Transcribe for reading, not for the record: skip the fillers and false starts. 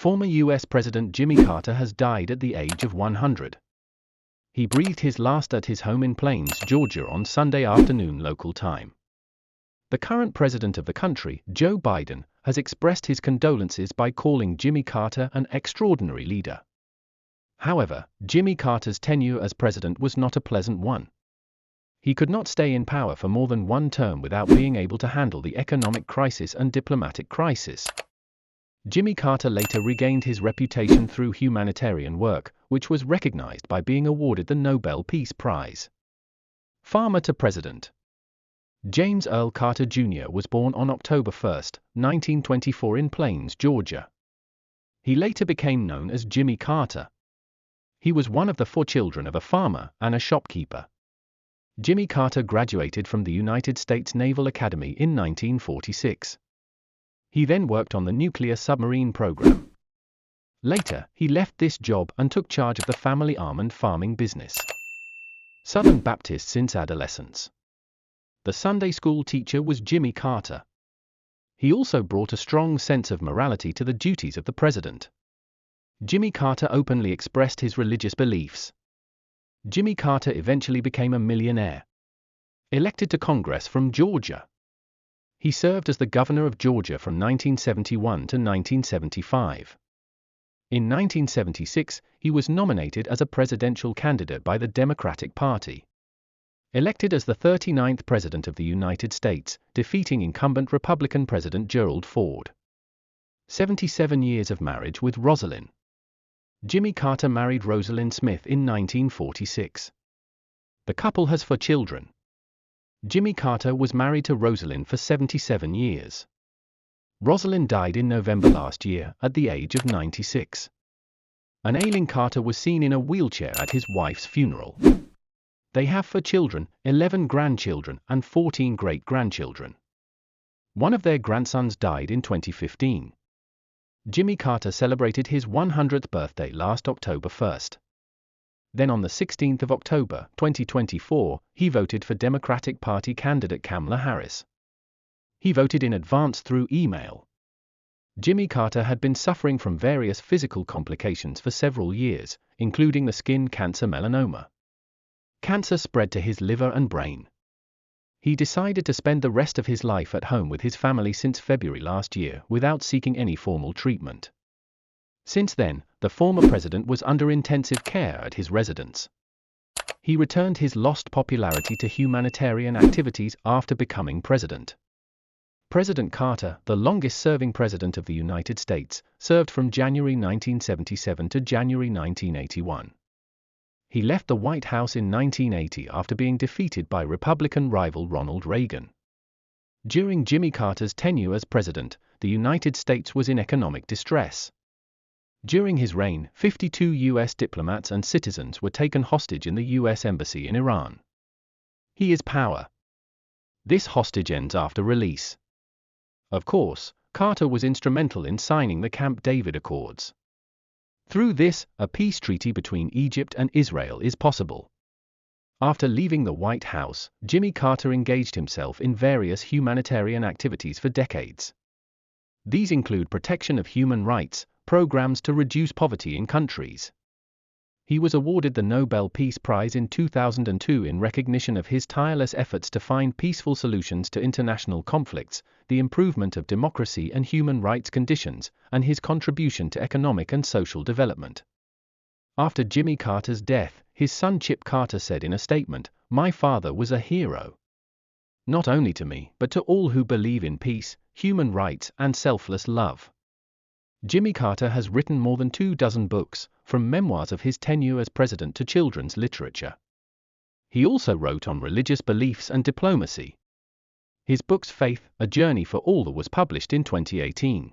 Former U.S. President Jimmy Carter has died at the age of 100. He breathed his last at his home in Plains, Georgia on Sunday afternoon local time. The current president of the country, Joe Biden, has expressed his condolences by calling Jimmy Carter an extraordinary leader. However, Jimmy Carter's tenure as president was not a pleasant one. He could not stay in power for more than one term without being able to handle the economic crisis and diplomatic crisis. Jimmy Carter later regained his reputation through humanitarian work, which was recognized by being awarded the Nobel Peace Prize. Farmer to president. James Earl Carter Jr. was born on October 1, 1924 in Plains, Georgia. He later became known as Jimmy Carter. He was one of the 4 children of a farmer and a shopkeeper. Jimmy Carter graduated from the United States Naval Academy in 1946. He then worked on the nuclear submarine program. Later, he left this job and took charge of the family almond farming business. Southern Baptist since adolescence. The Sunday school teacher was Jimmy Carter. He also brought a strong sense of morality to the duties of the president. Jimmy Carter openly expressed his religious beliefs. Jimmy Carter eventually became a millionaire. Elected to Congress from Georgia. He served as the governor of Georgia from 1971 to 1975. In 1976, he was nominated as a presidential candidate by the Democratic Party. Elected as the 39th President of the United States, defeating incumbent Republican President Gerald Ford. 77 years of marriage with Rosalind. Jimmy Carter married Rosalind Smith in 1946. The couple has 4 children. Jimmy Carter was married to Rosalind for 77 years. Rosalind died in November last year at the age of 96. An ailing Carter was seen in a wheelchair at his wife's funeral. They have 4 children, 11 grandchildren, and 14 great-grandchildren. One of their grandsons died in 2015. Jimmy Carter celebrated his 100th birthday last October 1. Then on the 16th of October, 2024, he voted for Democratic Party candidate Kamala Harris. He voted in advance through email. Jimmy Carter had been suffering from various physical complications for several years, including the skin cancer melanoma. Cancer spread to his liver and brain. He decided to spend the rest of his life at home with his family since February last year without seeking any formal treatment. Since then, the former president was under intensive care at his residence. He returned his lost popularity to humanitarian activities after becoming president. President Carter, the longest-serving president of the United States, served from January 1977 to January 1981. He left the White House in 1980 after being defeated by Republican rival Ronald Reagan. During Jimmy Carter's tenure as president, the United States was in economic distress. During his reign, 52 U.S. diplomats and citizens were taken hostage in the U.S. Embassy in Iran. He is power. This hostage ends after release. Of course, Carter was instrumental in signing the Camp David Accords. Through this, a peace treaty between Egypt and Israel is possible. After leaving the White House, Jimmy Carter engaged himself in various humanitarian activities for decades. These include protection of human rights, programs to reduce poverty in countries. He was awarded the Nobel Peace Prize in 2002 in recognition of his tireless efforts to find peaceful solutions to international conflicts, the improvement of democracy and human rights conditions, and his contribution to economic and social development. After Jimmy Carter's death, his son Chip Carter said in a statement, "My father was a hero. Not only to me, but to all who believe in peace, human rights, and selfless love." Jimmy Carter has written more than 24 books, from memoirs of his tenure as president to children's literature. He also wrote on religious beliefs and diplomacy. His books Faith, A Journey for All was published in 2018.